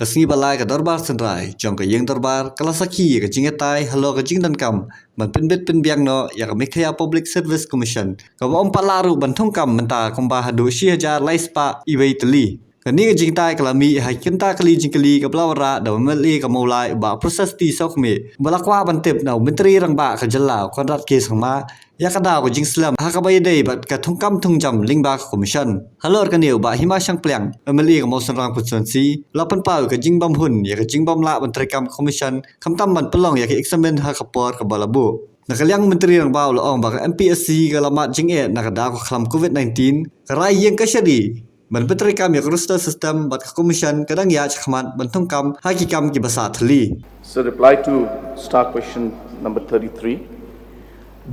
Kasngi balai ka darbar senrai, jong ka yeng darbar, kalasaki ka jingïatai, halo ka jingdan kam, man pynbiang no, ya ka Meghalaya Public Service Commission, ka wa laru ban thung kam menta kumba hadu hajar laispa iwei teli. Kani ka jingtai kalami hai kinta kali jingkali ka blawara da meli ka maulai ba proses ti sokme balakwa bantip na menteri rang ba ka jalla konrat ke sangma ya ka da ko jingslam ha ka bai dei bat ka thungkam thungjam lingba commission halor ka neu ba hima sang plyang meli ka mosan rang pusansi lapan pau ka jingbam hun ya ka jingbam la menteri kam commission kamtam man pelong ya ka examen ha ka por ka balabu Nakaliang menteri rang ba ong ba ka MPSC ka lamat jing'e na ka da ko khlam COVID-19 ka rai yeng ka syadi Man petri kami roster system bat commission kadang ya chakmat bantung kam haki kam ki basa thli. So reply to star question number 33.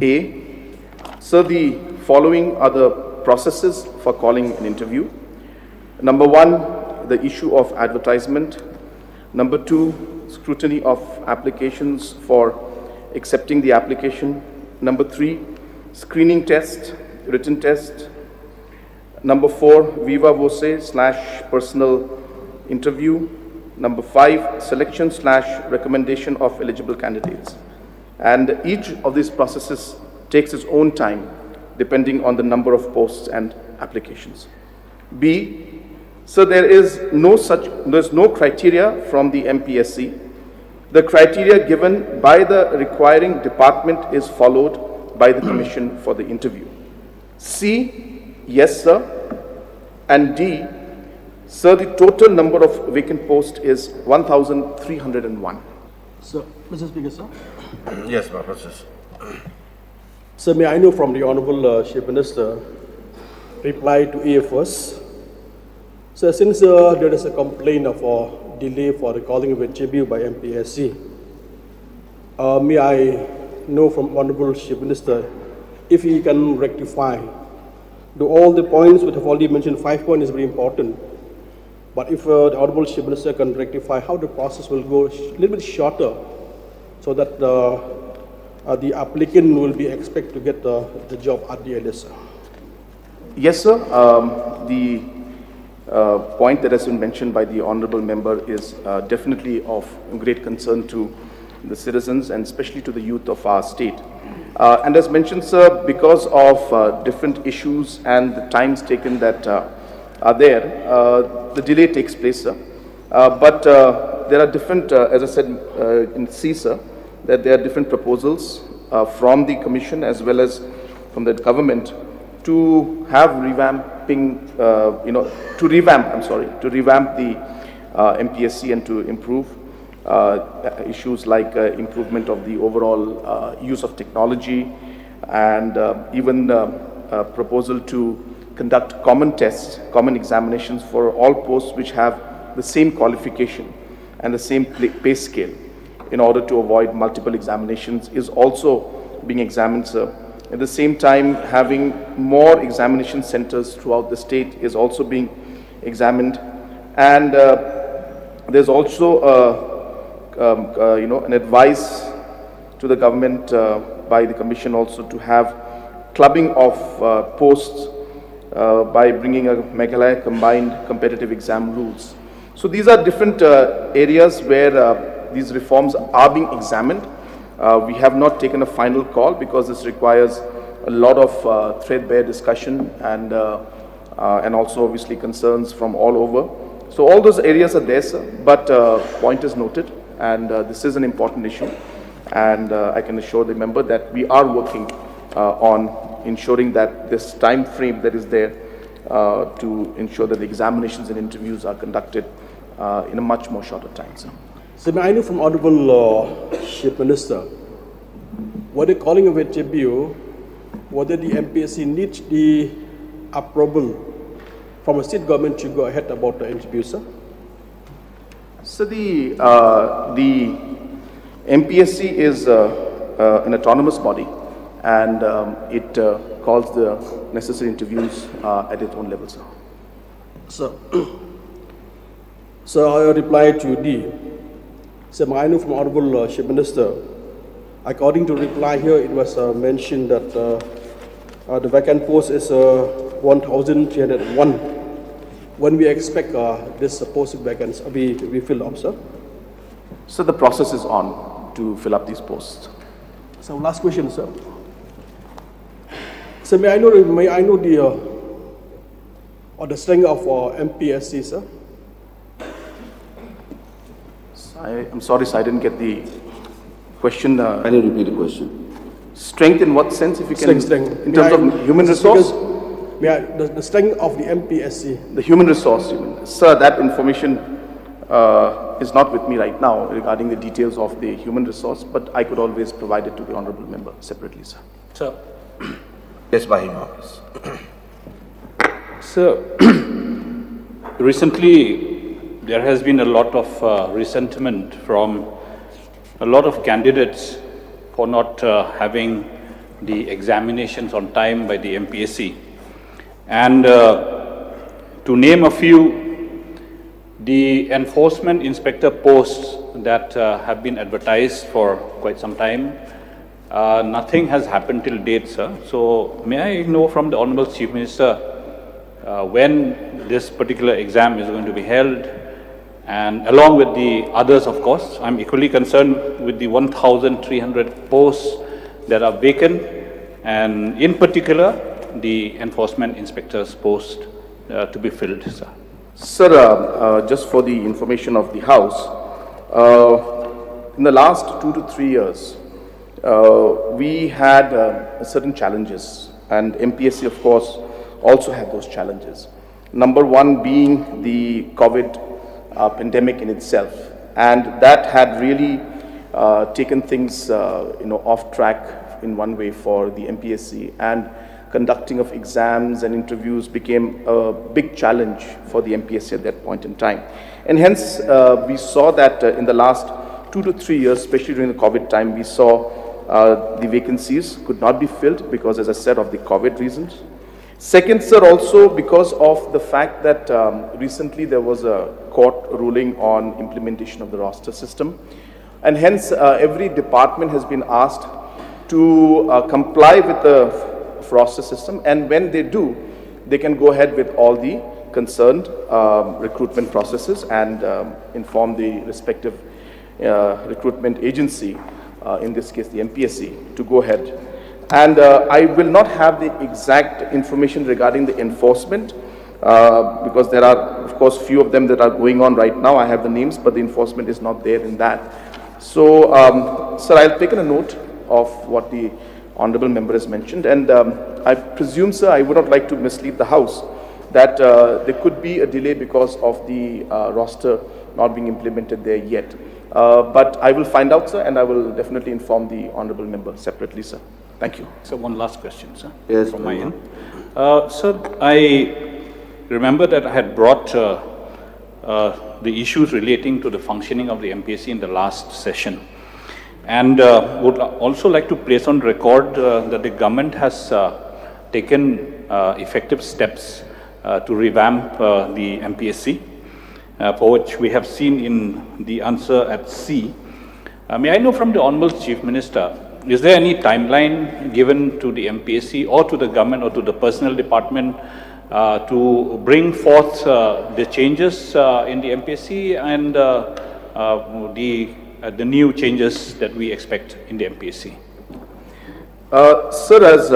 A. So the following are the processes for calling an interview. Number 1, the issue of advertisement. Number 2, scrutiny of applications for accepting the application. Number 3, screening test, written test. Number 4, viva voce / personal interview. Number 5, selection / recommendation of eligible candidates. And each of these processes takes its own time depending on the number of posts and applications. B, so there's no criteria from the MPSC. The criteria given by the requiring department is followed by the commission for the interview. C, yes, sir. And D, sir, the total number of vacant posts is 1,301. Sir, Mr. Speaker, sir. Yes, my process. Sir, may I know from the Honourable Chief Minister, reply to A first. Sir, since there is a complaint of a delay for the calling of a debut by MPSC, may I know from Honourable Chief Minister if he can rectify do all the points which have already mentioned. 5 points is very important, but if the Honourable Chief Minister can rectify how the process will go a little bit shorter, so that the applicant will be expected to get the job at the earliest. Yes, sir. The point that has been mentioned by the Honourable Member is definitely of great concern to the citizens and especially to the youth of our state. And as mentioned, sir, because of different issues and the times taken that are there, the delay takes place, sir. But there are different, as I said in C, sir, that there are different proposals from the Commission as well as from the government to have revamping, to revamp the MPSC and to improve issues like improvement of the overall use of technology and even proposal to conduct common tests, common examinations for all posts which have the same qualification and the same pay scale in order to avoid multiple examinations is also being examined, sir. At the same time, having more examination centers throughout the state is also being examined. And there's also an advice to the government by the Commission also to have clubbing of posts by bringing a Meghalaya combined competitive exam rules. So these are different areas where these reforms are being examined. We have not taken a final call because this requires a lot of threadbare discussion and also obviously concerns from all over. So all those areas are there, sir, but point is noted, and this is an important issue, and I can assure the member that we are working on ensuring that this time frame that is there to ensure that the examinations and interviews are conducted in a much more shorter time, sir. So may I know from Honourable Chief Minister, whether calling of a debut, whether the MPSC needs the approval from a state government to go ahead about the interview, sir? So the MPSC is an autonomous body, and it calls the necessary interviews at its own level, sir. So I reply to D. So I know from Honourable Chief Minister, according to reply here, it was mentioned that the vacant post is 1,301. when we expect this post vacancy we fill up, sir? So the process is on to fill up these posts. So last question, sir. So may I know the strength of MPSC, sir? I'm sorry, sir, I didn't get the question. Can you repeat the question? Strength in what sense, if you can? Strength. In terms of human resource? The strength of the MPSC. The human resource, you mean. Sir, that information is not with me right now regarding the details of the human resource, but I could always provide it to the honorable member separately, sir. Sir. Yes, Bahima. So, recently there has been a lot of resentment from a lot of candidates for not having the examinations on time by the MPSC. And to name a few, the enforcement inspector posts that have been advertised for quite some time, nothing has happened till date, sir. So may I know from the Honorable Chief Minister when this particular exam is going to be held, and along with the others, of course. I'm equally concerned with the 1,300 posts that are vacant, and in particular, the enforcement inspector's post to be filled, sir. Sir, just for the information of the House, in the last 2 to 3 years, we had certain challenges, and MPSC, of course, also had those challenges. Number one being the COVID pandemic in itself, and that had really taken things off track in one way for the MPSC, and conducting of exams and interviews became a big challenge for the MPSC at that point in time. And hence, we saw that in the last 2 to 3 years, especially during the COVID time, we saw the vacancies could not be filled because, as I said, of the COVID reasons. Second, sir, also because of the fact that recently there was a court ruling on implementation of the roster system, and hence every department has been asked to comply with the roster system, and when they do, they can go ahead with all the concerned recruitment processes and inform the respective recruitment agency, in this case the MPSC, to go ahead. And I will not have the exact information regarding the enforcement because there are, of course, few of them that are going on right now. I have the names, but the enforcement is not there in that. So, sir, I've taken a note of what the honorable member has mentioned, and I presume, sir, I would not like to mislead the House that there could be a delay because of the roster not being implemented there yet. But I will find out, sir, and I will definitely inform the honorable member separately, sir. Thank you. So one last question, sir, Yes, from my end. Sir, I remember that I had brought the issues relating to the functioning of the MPSC in the last session, and would also like to place on record that the government has taken effective steps to revamp the MPSC, for which we have seen in the answer at C. May I know from the Honorable Chief Minister, is there any timeline given to the MPSC or to the government or to the personnel department to bring forth the changes in the MPSC and the new changes that we expect in the MPSC? Sir, as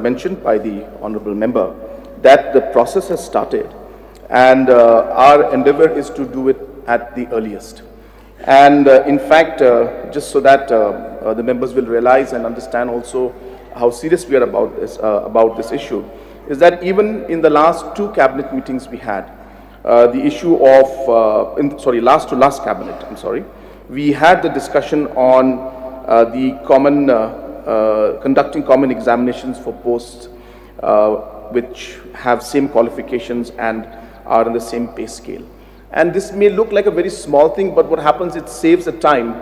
mentioned by the honorable member, that the process has started, and our endeavor is to do it at the earliest. And in fact, just so that the members will realize and understand also how serious we are about this issue, is that even in the last 2 cabinet meetings we had, the issue of, last to last cabinet, we had the discussion on the common, conducting common examinations for posts which have same qualifications and are on the same pay scale. And this may look like a very small thing, but what happens, it saves the time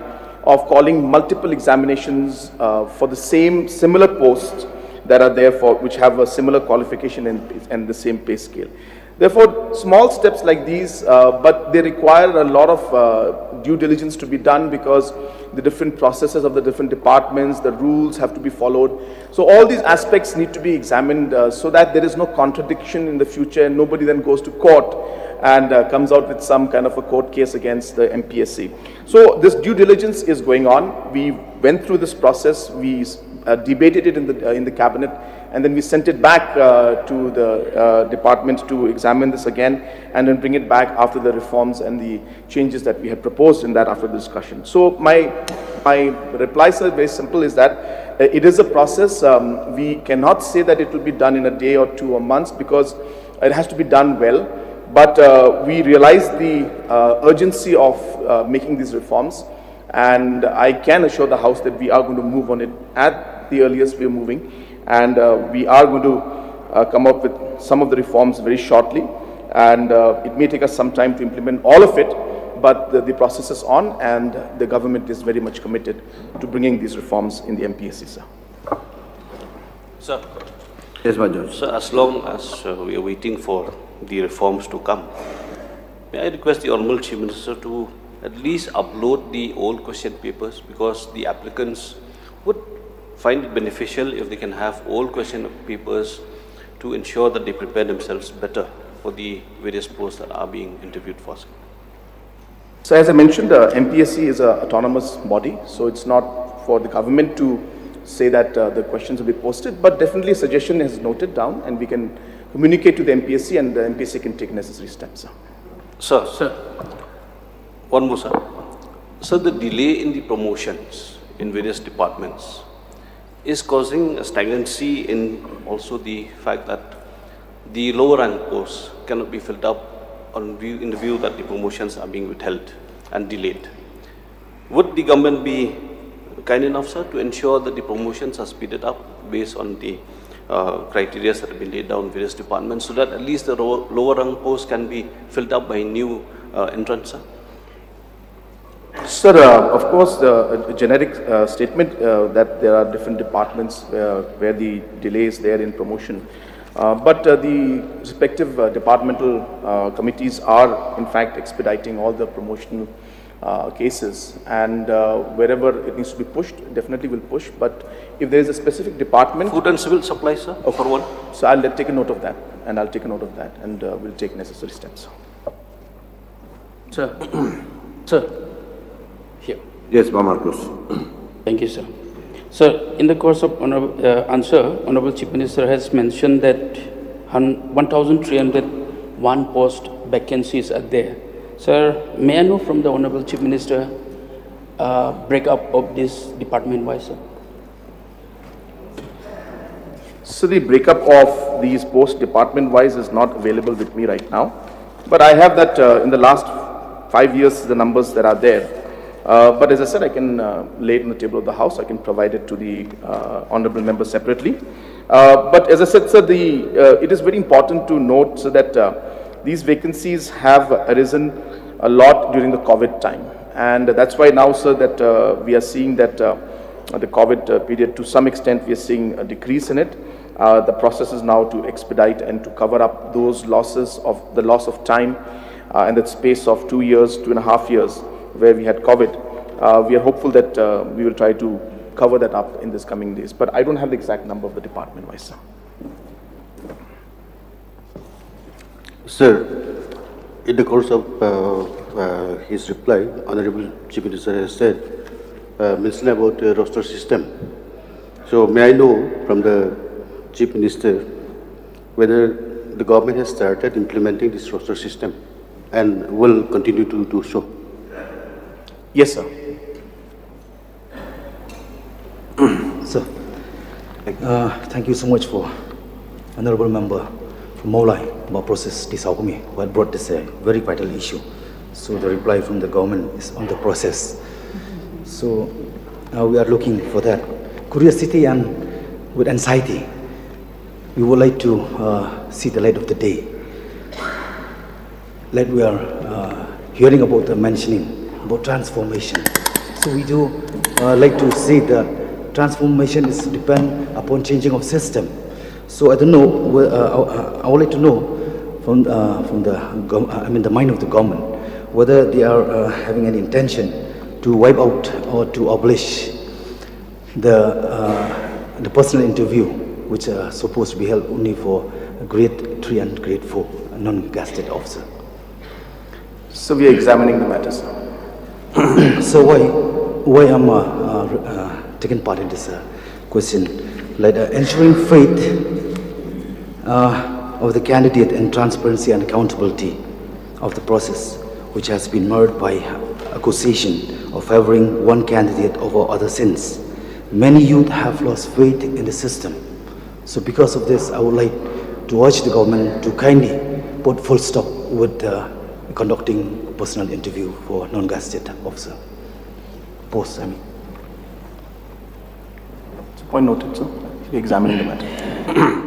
of calling multiple examinations for the similar posts that are there for, which have a similar qualification and the same pay scale. Therefore, small steps like these, but they require a lot of due diligence to be done because the different processes of the different departments, the rules have to be followed. So all these aspects need to be examined so that there is no contradiction in the future and nobody then goes to court and comes out with some kind of a court case against the MPSC. So this due diligence is going on. We went through this process. We debated it in the cabinet, and then we sent it back to the department to examine this again, and then bring it back after the reforms and the changes that we had proposed in that after the discussion. So my reply, sir, very simple, is that it is a process. We cannot say that it will be done in a day or 2 or months, because it has to be done well. But we realize the urgency of making these reforms, and I can assure the House that we are going to move on it at the earliest we are moving, and we are going to come up with some of the reforms very shortly, and it may take us some time to implement all of it, but the process is on, and the government is very much committed to bringing these reforms in the MPSC, sir. Sir, Yes, my Judge. so as long as we are waiting for the reforms to come, may I request the Honourable Chief Minister to at least upload the old question papers, because the applicants would find it beneficial if they can have old question papers to ensure that they prepare themselves better for the various posts that are being interviewed for. So as I mentioned, MPSC is an autonomous body, so it's not for the government to say that the questions will be posted, but definitely a suggestion is noted down, and we can communicate to the MPSC, and the MPSC can take necessary steps. Sir, one more, sir. Sir, the delay in the promotions in various departments is causing a stagnancy in also the fact that the lower rank posts cannot be filled up in the view that the promotions are being withheld and delayed. Would the government be kind enough, sir, to ensure that the promotions are speeded up based on the criteria that have been laid down in various departments, so that at least the lower rank posts can be filled up by new entrants, sir? Sir, of course, a generic statement that there are different departments where the delay is there in promotion. But the respective departmental committees are in fact expediting all the promotional cases, and wherever it needs to be pushed, definitely will push. But if there is a specific department... Food and civil supplies, sir, for one. So I'll take a note of that, and we'll take necessary steps. Sir, sir, here. Yes, Marcos. Thank you, sir. Sir, in the course of answer, Honorable Chief Minister has mentioned that 1,301 post vacancies are there. Sir, may I know from the Honorable Chief Minister breakup of this department-wise, sir? So the breakup of these posts department-wise is not available with me right now, but I have that in the last 5 years, the numbers that are there. But as I said, I can lay it on the table of the House. I can provide it to the honourable member separately. But as I said, sir, it is very important to note, so that these vacancies have arisen a lot during the COVID time. And that's why now, sir, that we are seeing that the COVID period, to some extent, we are seeing a decrease in it. The process is now to expedite and to cover up those losses of the loss of time and that space of 2 years, 2.5 years, where we had COVID. We are hopeful that we will try to cover that up in this coming days. But I don't have the exact number of the department-wise, sir. Sir, in the course of his reply, Honorable Chief Minister has said, mentioned about the roster system. So may I know from the Chief Minister whether the government has started implementing this roster system and will continue to do so? Yes, sir. Sir, thank you so much for Honorable Member from Meghalaya, Process Tisaukumi, who had brought this very vital issue. So the reply from the government is on the process. So now we are looking for that curiosity and with anxiety. We would like to see the light of the day. Like we are hearing about the mentioning about transformation. So we do like to see the transformation is depend upon changing of system. So I don't know. I would like to know from the mind of the government whether they are having an intention to wipe out or to abolish the personal interview, which are supposed to be held only for grade 3 and grade 4 non-gazetted officer. So we are examining the matter, sir. So why I'm taking part in this question? Like ensuring faith of the candidate and transparency and accountability of the process, which has been marred by accusation of favoring one candidate over other since. Many youth have lost faith in the system. So because of this, I would like to urge the government to kindly put full stop with conducting personal interview for non-gazetted officer post. Point noted, sir. We are examining the matter.